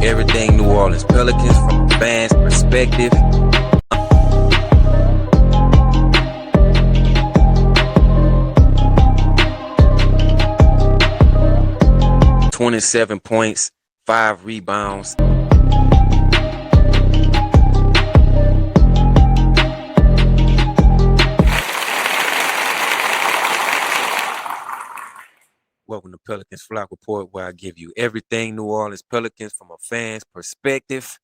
everything New Orleans Pelicans from a fan's perspective. 27 points, 5 rebounds. Welcome to Pelicans Flock Report, where I give you everything New Orleans Pelicans from a fan's perspective.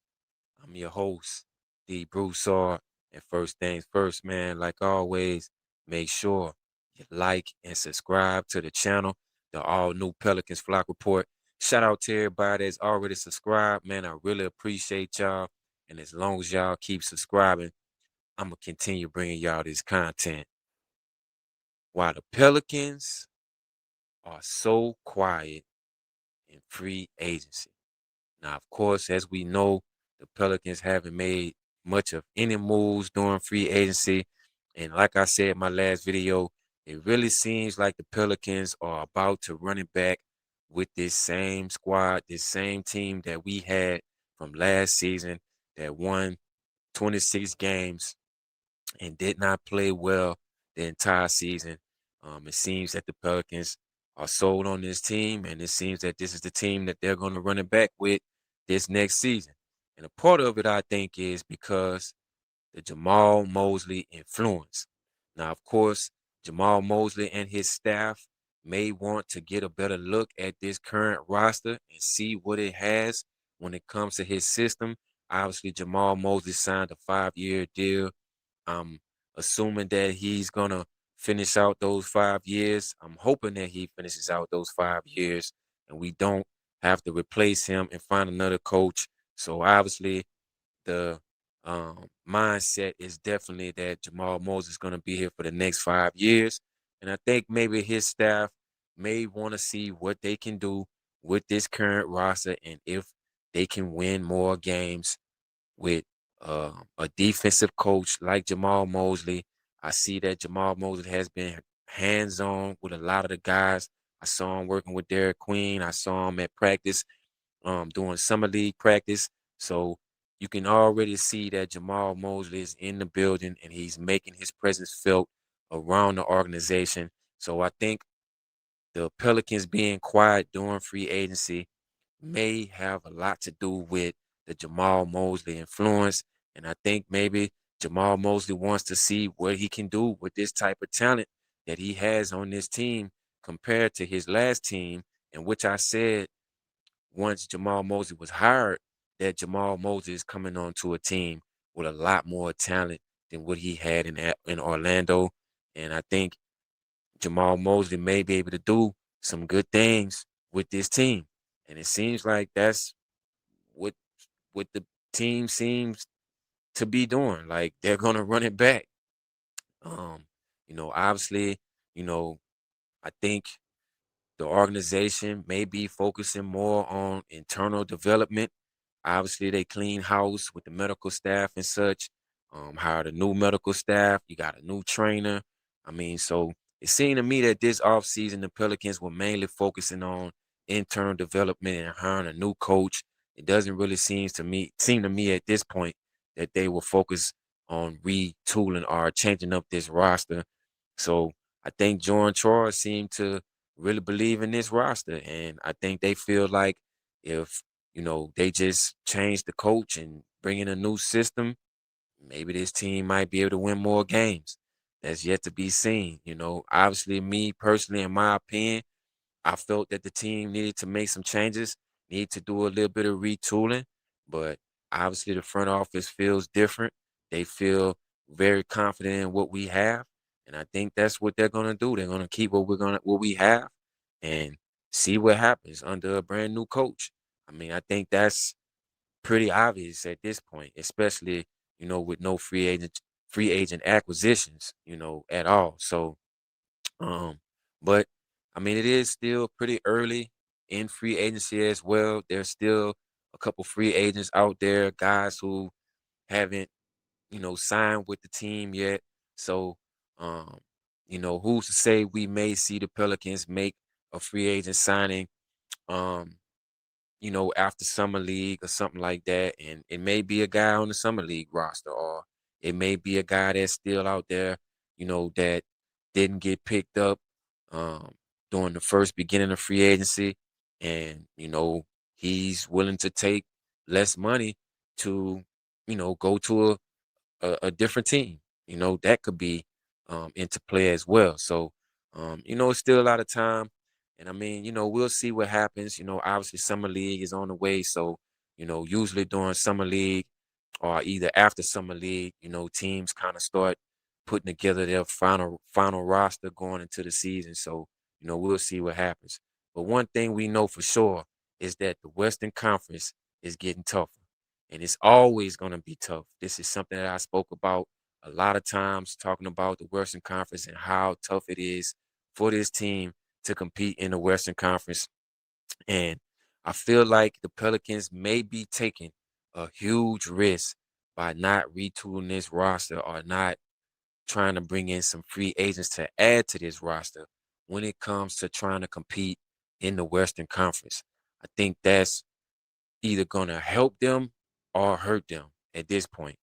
I'm your host, D. Broussard. And first things first, man, like always, make sure you like and subscribe to the channel, the all-new Pelicans Flock Report. Shout out to everybody that's already subscribed, man. I really appreciate y'all. And as long as y'all keep subscribing, I'm going to continue bringing y'all this content. While the Pelicans are so quiet in free agency. Now, of course, as we know, the Pelicans haven't made much of any moves during free agency. And like I said in my last video, it really seems like the Pelicans are about to run it back with this same squad, this same team that we had from last season that won 26 games and did not play well the entire season. It seems that the Pelicans are sold on this team, and it seems that this is the team that they're going to run it back with this next season. And a part of it, I think, is because the Jamahl Mosley influence. Now, of course, Jamahl Mosley and his staff may want to get a better look at this current roster and see what it has when it comes to his system. Obviously, Jamahl Mosley signed a 5-year deal. I'm assuming that he's going to finish out those 5 years. I'm hoping that he finishes out those 5 years and we don't have to replace him and find another coach. So obviously the mindset is definitely that Jamahl Mosley is going to be here for the next 5 years. And I think maybe his staff may want to see what they can do with this current roster and if they can win more games with a defensive coach like Jamahl Mosley. I see that Jamahl Mosley has been hands-on with a lot of the guys. I saw him working with Derek Queen. I saw him at practice, doing summer league practice. So you can already see that Jamahl Mosley is in the building and he's making his presence felt around the organization. So I think the Pelicans being quiet during free agency may have a lot to do with the Jamahl Mosley influence. And I think maybe Jamahl Mosley wants to see what he can do with this type of talent that he has on this team compared to his last team, in which I said once Jamahl Mosley was hired, that Jamahl Mosley is coming onto a team with a lot more talent than what he had in Orlando. And I think Jamahl Mosley may be able to do some good things with this team. And it seems like that's what the team seems to be doing. Like they're gonna run it back. Um, obviously, you know, I think the organization may be focusing more on internal development. Obviously, they clean house with the medical staff and such. Hired a new medical staff. You got a new trainer. I mean, so it seemed to me that this offseason, the Pelicans were mainly focusing on internal development and hiring a new coach. It doesn't really seem to me at this point that they will focus on retooling or changing up this roster. So I think Jordan Troy seemed to really believe in this roster, and I think they feel like if they just change the coach and bring in a new system, maybe this team might be able to win more games. That's yet to be seen. Obviously, me personally, in my opinion, I felt that the team needed to make some changes, need to do a little bit of retooling, but obviously the front office feels different. They feel very confident in what we have, and I think that's what they're gonna do. They're gonna keep what we have and see what happens under a brand new coach. I mean, I think that's pretty obvious at this point, especially, with no free agent acquisitions, at all. So but I mean, it is still pretty early in free agency as well. There's still a couple free agents out there, guys who haven't, signed with the team yet. So, um, who's to say we may see the Pelicans make a free agent signing um after summer league or something like that, and it may be a guy on the summer league roster, or it may be a guy that's still out there, that didn't get picked up um, during the first beginning of free agency, and he's willing to take less money to, go to a different team. That could be into play as well. So, it's still a lot of time. And I mean, we'll see what happens. Obviously, Summer League is on the way. So, usually during Summer League or either after Summer League, teams kind of start putting together their final roster going into the season. So, we'll see what happens. But one thing we know for sure is that the Western Conference is getting tougher, and it's always going to be tough. This is something that I spoke about a lot of times, talking about the Western Conference and how tough it is for this team to compete in the Western Conference. And I feel like the Pelicans may be taking a huge risk by not retooling this roster or not trying to bring in some free agents to add to this roster when it comes to trying to compete in the Western Conference. I think that's either going to help them or hurt them at this point.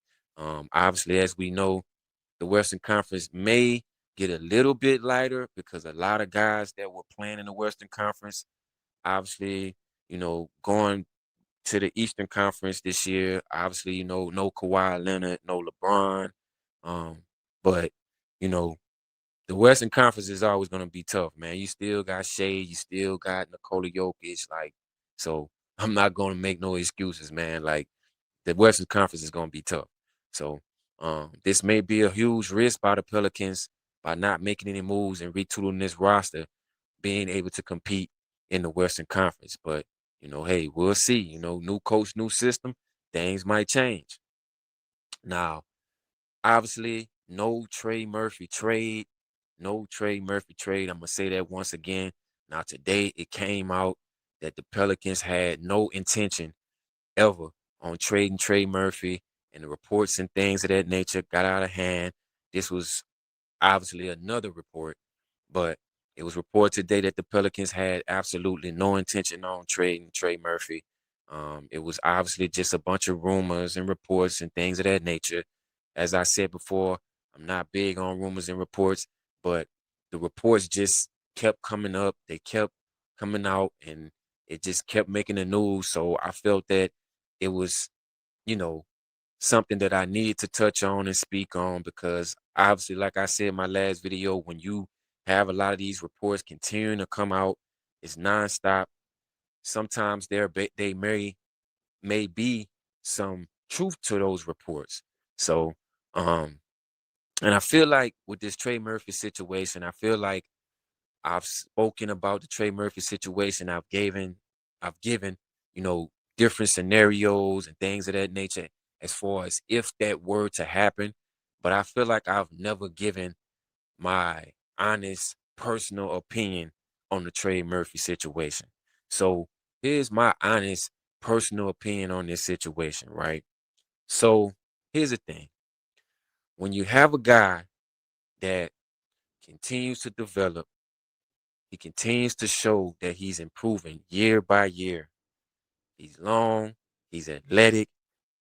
Obviously, as we know, the Western Conference may get a little bit lighter because a lot of guys that were playing in the Western Conference, obviously, going to the Eastern Conference this year. Obviously, no Kawhi Leonard, no LeBron. Um, but, you know, the Western Conference is always going to be tough, man. You still got Shea, you still got Nikola Jokic. So I'm not going to make no excuses, man. Like, the Western Conference is going to be tough. So this may be a huge risk by the Pelicans by not making any moves and retooling this roster, being able to compete in the Western Conference. But, hey, we'll see. New coach, new system, things might change. Now, obviously, no Trey Murphy trade. No Trey Murphy trade. I'm going to say that once again. Now, today it came out that the Pelicans had no intention ever on trading Trey Murphy, and the reports and things of that nature got out of hand. This was obviously another report, but it was reported today that the Pelicans had absolutely no intention on trading Trey Murphy. It was obviously just a bunch of rumors and reports and things of that nature. As I said before, I'm not big on rumors and reports, but the reports just kept coming up. They kept coming out, and it just kept making the news. So I felt that it was, you know, something that I need to touch on and speak on because obviously, like I said in my last video, when you have a lot of these reports continuing to come out, it's nonstop. Sometimes they may be some truth to those reports. So, um, and I feel like with this Trey Murphy situation, I feel like I've spoken about the Trey Murphy situation. I've given, you know, different scenarios and things of that nature as far as if that were to happen. But I feel like I've never given my honest personal opinion on the Trey Murphy situation. So here's my honest personal opinion on this situation, right? So here's the thing. When you have a guy that continues to develop, he continues to show that he's improving year by year. He's long, he's athletic,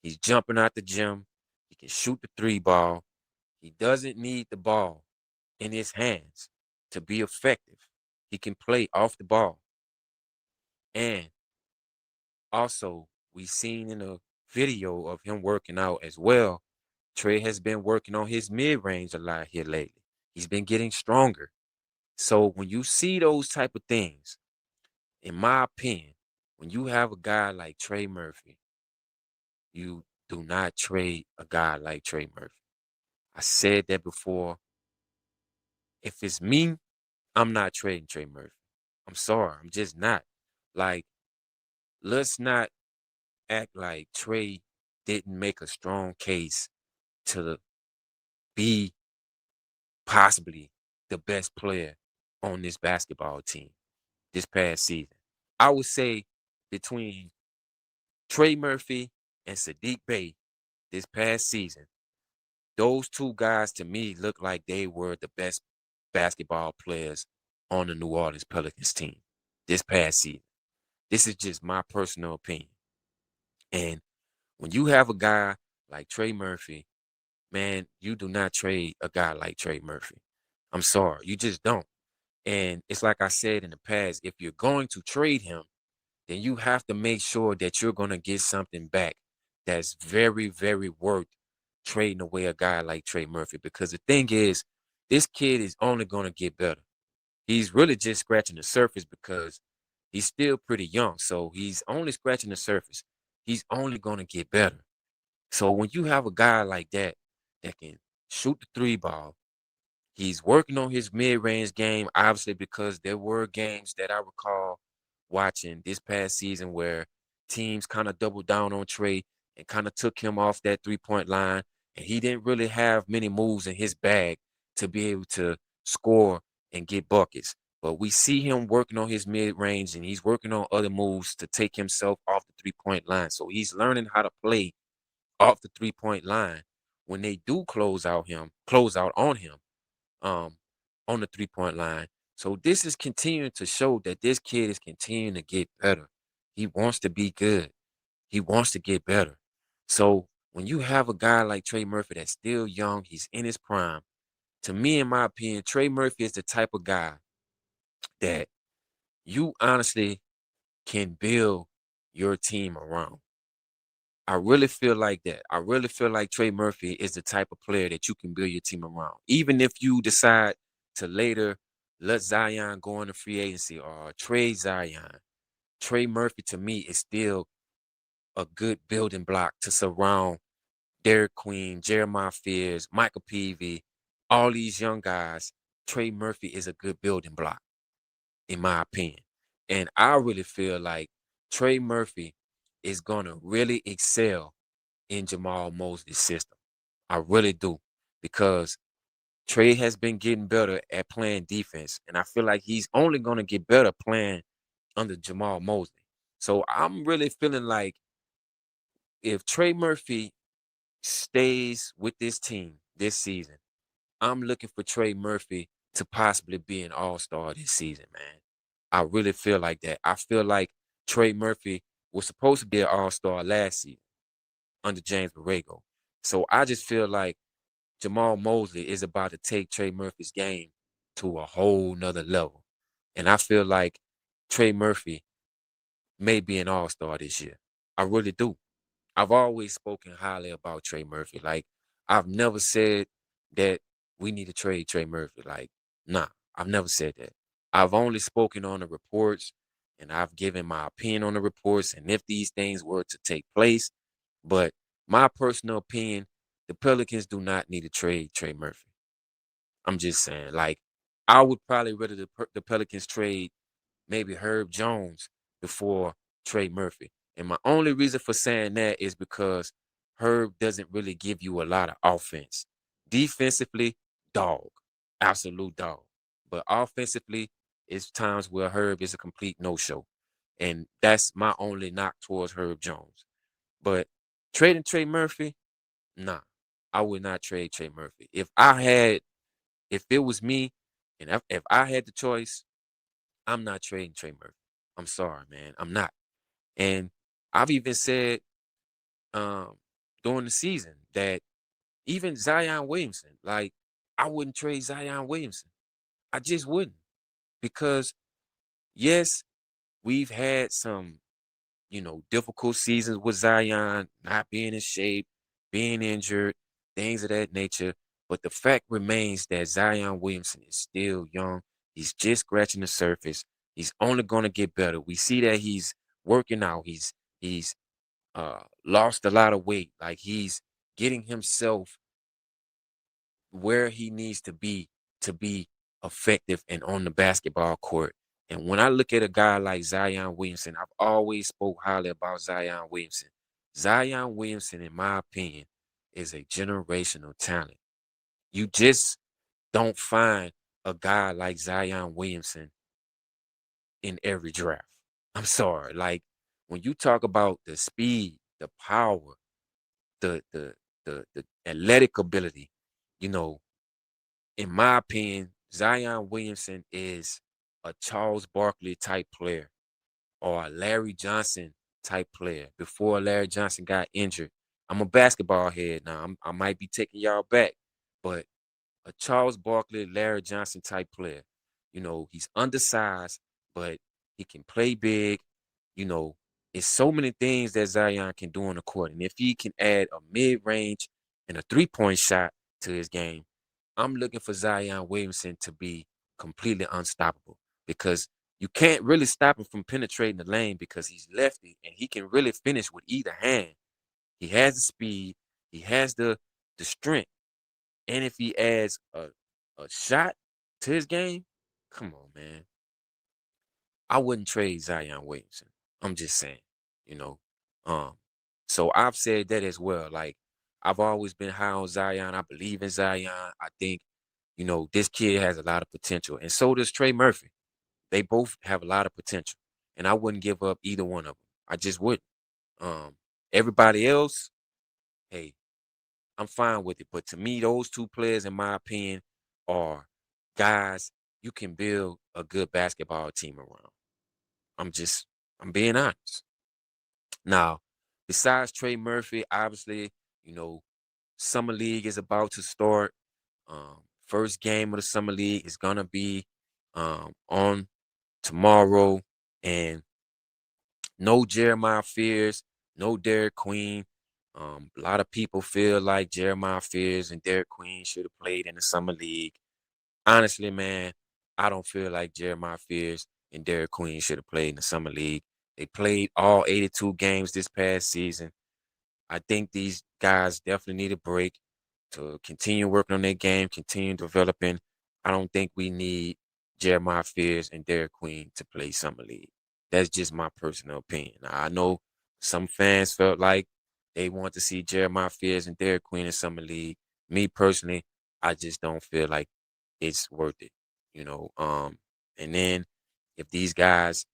he's jumping out the gym, he can shoot the three ball. He doesn't need the ball in his hands to be effective. He can play off the ball. And also, we seen in a video of him working out as well. Trey has been working on his mid-range a lot here lately. He's been getting stronger. So when you see those type of things, in my opinion, when you have a guy like Trey Murphy, you do not trade a guy like Trey Murphy. I said that before. If it's me, I'm not trading Trey Murphy. I'm sorry. I'm just not. Like, let's not act like Trey didn't make a strong case to be possibly the best player on this basketball team this past season. I would say between Trey Murphy and Sadiq Bey this past season, those two guys to me look like they were the best basketball players on the New Orleans Pelicans team this past season. This is just my personal opinion. And when you have a guy like Trey Murphy, man, you do not trade a guy like Trey Murphy. I'm sorry, you just don't. And it's like I said in the past, if you're going to trade him, then you have to make sure that you're going to get something back that's very, very worth trading away a guy like Trey Murphy. Because the thing is, this kid is only going to get better. He's really just scratching the surface because he's still pretty young. So he's only scratching the surface. He's only going to get better. So when you have a guy like that can shoot the three ball, he's working on his mid-range game, obviously, because there were games that I recall watching this past season where teams kind of doubled down on Trey and kind of took him off that three-point line, and he didn't really have many moves in his bag to be able to score and get buckets. But we see him working on his mid-range, and he's working on other moves to take himself off the three-point line. So he's learning how to play off the three-point line when they do close out on him um, on the three-point line. So this is continuing to show that this kid is continuing to get better. He wants to be good. He wants to get better. So when you have a guy like Trey Murphy that's still young, he's in his prime. To me, in my opinion, Trey Murphy is the type of guy that you honestly can build your team around. I really feel like that. I really feel like Trey Murphy is the type of player that you can build your team around. Even if you decide to later let Zion go into free agency or trade Zion, Trey Murphy to me is still a good building block to surround Derek Queen, Jeremiah Fears, Michael Peavy, all these young guys. Trey Murphy is a good building block, in my opinion. And I really feel like Trey Murphy is going to really excel in Jamahl Mosley's system. I really do. Because Trey has been getting better at playing defense. And I feel like he's only going to get better playing under Jamahl Mosley. So I'm really feeling like if Trey Murphy stays with this team this season, I'm looking for Trey Murphy to possibly be an all-star this season, man. I really feel like that. I feel like Trey Murphy was supposed to be an all-star last season under James Borrego. So I just feel like Jamahl Mosley is about to take Trey Murphy's game to a whole nother level. And I feel like Trey Murphy may be an all-star this year. I really do. I've always spoken highly about Trey Murphy. Like, I've never said that we need to trade Trey Murphy. Like, nah, I've never said that. I've only spoken on the reports and I've given my opinion on the reports and if these things were to take place. But my personal opinion, the Pelicans do not need to trade Trey Murphy. I'm just saying, like, I would probably rather the Pelicans trade maybe Herb Jones before Trey Murphy. And my only reason for saying that is because Herb doesn't really give you a lot of offense. Defensively, dog, absolute dog. But offensively, it's times where Herb is a complete no-show. And that's my only knock towards Herb Jones. But trading Trey Murphy, nah, I would not trade Trey Murphy. If it was me, and if I had the choice, I'm not trading Trey Murphy. I'm sorry, man. I'm not. And I've even said um during the season that even Zion Williamson, like I wouldn't trade Zion Williamson. I just wouldn't. Because yes, we've had some, difficult seasons with Zion not being in shape, being injured, things of that nature. But the fact remains that Zion Williamson is still young. He's just scratching the surface. He's only going to get better. We see that he's working out. He's lost a lot of weight. Like he's getting himself where he needs to be effective and on the basketball court. And when I look at a guy like Zion Williamson, I've always spoke highly about Zion Williamson. Zion Williamson, in my opinion, is a generational talent. You just don't find a guy like Zion Williamson in every draft. I'm sorry. Like when you talk about the speed, the power, the athletic ability, you know, in my opinion, Zion Williamson is a Charles Barkley type player or a Larry Johnson type player before Larry Johnson got injured. I'm a basketball head now. I might be taking y'all back, but a Charles Barkley, Larry Johnson type player. He's undersized, but he can play big. You know, it's so many things that Zion can do on the court. And if he can add a mid range and a 3-point shot to his game, I'm looking for Zion Williamson to be completely unstoppable because you can't really stop him from penetrating the lane because he's lefty and he can really finish with either hand. He has the speed, he has the strength, and if he adds a shot to his game, come on, man. I wouldn't trade Zion Williamson. I'm just saying, you know. Um, so I've said that as well. Like I've always been high on Zion. I believe in Zion. I think, this kid has a lot of potential. And so does Trey Murphy. They both have a lot of potential. And I wouldn't give up either one of them. I just wouldn't. Um, Everybody else, hey, I'm fine with it. But to me, those two players, in my opinion, are guys you can build a good basketball team around. I'm just, I'm being honest. Now, besides Trey Murphy, obviously, you know, Summer League is about to start. First game of the Summer League is gonna be on tomorrow, and no Jeremiah Fears, no Derek Queen. A lot of people feel like Jeremiah Fears and Derek Queen should have played in the Summer League. Honestly, man, I don't feel like Jeremiah Fears and Derek Queen should have played in the Summer League. They played all 82 games this past season. I think these guys definitely need a break to continue working on their game, continue developing. I don't think we need Jeremiah Fears and Derek Queen to play Summer League. That's just my personal opinion. Now, I know some fans felt like they want to see Jeremiah Fears and Derek Queen in Summer League. Me personally, I just don't feel like it's worth it. And then if these guys,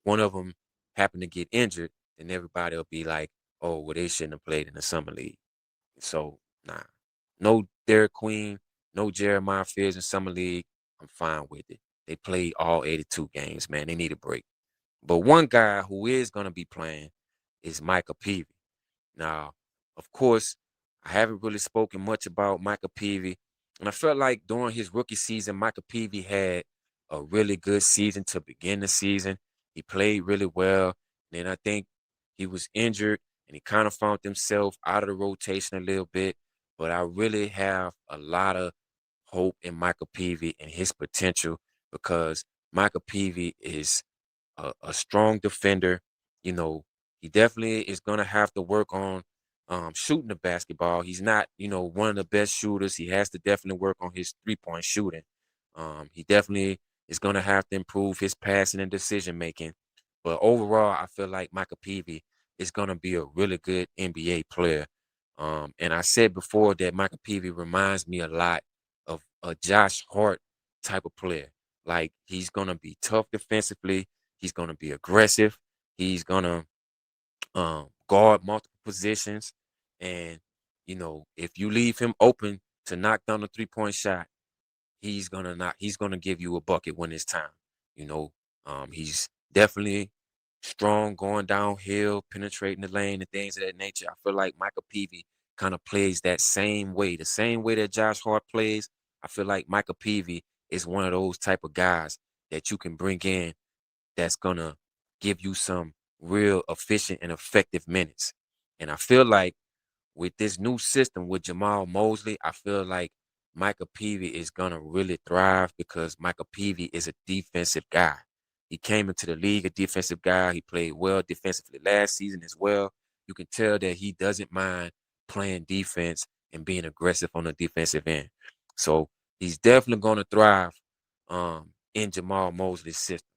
one of them happen to get injured, then everybody will be like, oh, well, they shouldn't have played in the Summer League. So, nah. No Derek Queen, no Jeremiah Fears in Summer League. I'm fine with it. They played all 82 games, man. They need a break. But one guy who is going to be playing is Micah Peavy. Now, of course, I haven't really spoken much about Micah Peavy. And I felt like during his rookie season, Micah Peavy had a really good season to begin the season. He played really well. Then I think he was injured and he kind of found himself out of the rotation a little bit. But I really have a lot of hope in Micah Peavy and his potential because Micah Peavy is a strong defender. You know, he definitely is going to have to work on shooting the basketball. He's not, one of the best shooters. He has to definitely work on his 3-point shooting. He definitely is going to have to improve his passing and decision making. But overall, I feel like Micah Peavy is going to be a really good NBA player. And I said before that Micah Peavy reminds me a lot of a Josh Hart type of player. Like he's going to be tough defensively. He's going to be aggressive. He's going to guard multiple positions. And, if you leave him open to knock down a 3-point shot, he's gonna give you a bucket when it's time. He's definitely strong going downhill, penetrating the lane and things of that nature. I feel like Michael Peavy kind of plays that same way, the same way that Josh Hart plays. I feel like Michael Peavy is one of those type of guys that you can bring in that's gonna give you some real efficient and effective minutes. And I feel like with this new system with Jamahl Mosley, I feel like Micah Peavy is gonna really thrive because Micah Peavy is a defensive guy. He came into the league a defensive guy. He played well defensively last season as well. You can tell that he doesn't mind playing defense and being aggressive on the defensive end. So he's definitely gonna thrive in Jamahl Mosley's system.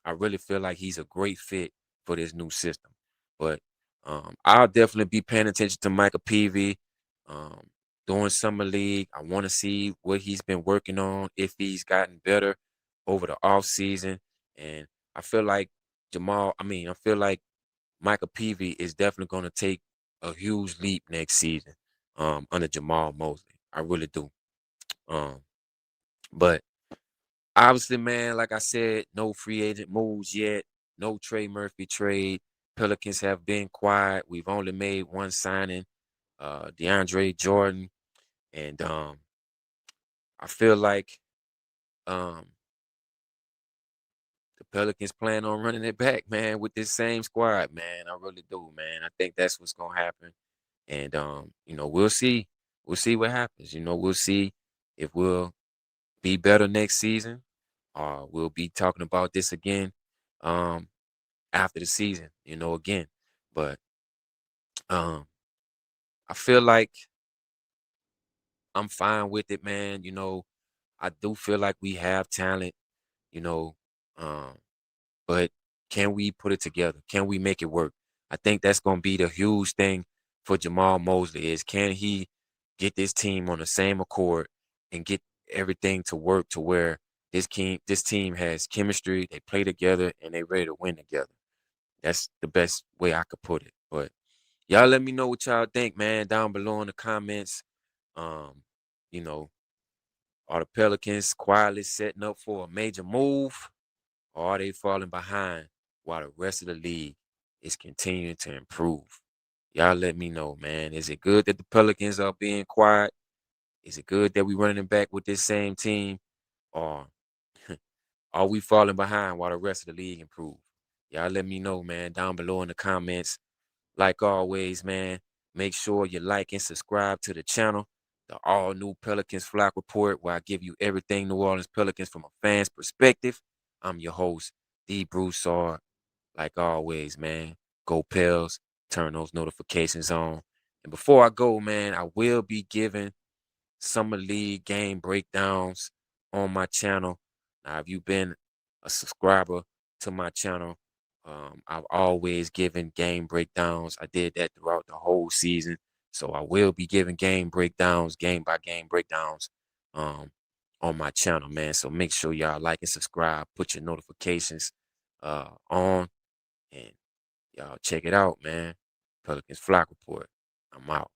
I really feel like he's a great fit for this new system. But I'll definitely be paying attention to Micah Peavy um, during summer league. I want to see what he's been working on, if he's gotten better over the off season. And I feel like I feel like Micah Peavy is definitely going to take a huge leap next season under Jamahl Mosley. I really do. Um, but obviously, man, like I said, no free agent moves yet. no Trey Murphy trade. Pelicans have been quiet. We've only made one signing, DeAndre Jordan, and I feel like um, the Pelicans plan on running it back, man, with this same squad, man. I really do, man. I think that's what's gonna happen. And we'll see. We'll see what happens. We'll see if we'll be better next season, or we'll be talking about this again um after the season, again. But um I feel like I'm fine with it, man. I do feel like we have talent, you know. Um, but can we put it together? Can we make it work? I think that's gonna be the huge thing for Jamahl Mosley is can he get this team on the same accord and get everything to work to where this team has chemistry, they play together, and they ready to win together. That's the best way I could put it. But y'all let me know what y'all think, man, down below in the comments. Um, you know, are the Pelicans quietly setting up for a major move, or are they falling behind while the rest of the league is continuing to improve? Y'all let me know, man. Is it good that the Pelicans are being quiet? Is it good that we running back with this same team? Or are we falling behind while the rest of the league improve? Y'all let me know, man, down below in the comments. Like always, man, make sure you like and subscribe to the channel, the all new Pelicans Flock Report, where I give you everything New Orleans Pelicans from a fan's perspective. I'm your host, D. Broussard. Like always, man, go Pels, turn those notifications on. And before I go, man, I will be giving summer league game breakdowns on my channel. Now, if you've been a subscriber to my channel, I've always given game breakdowns. I did that throughout the whole season. So I will be giving game breakdowns, game by game breakdowns um, on my channel, man. So make sure y'all like and subscribe, put your notifications on, and y'all check it out, man. Pelicans Flock Report. I'm out.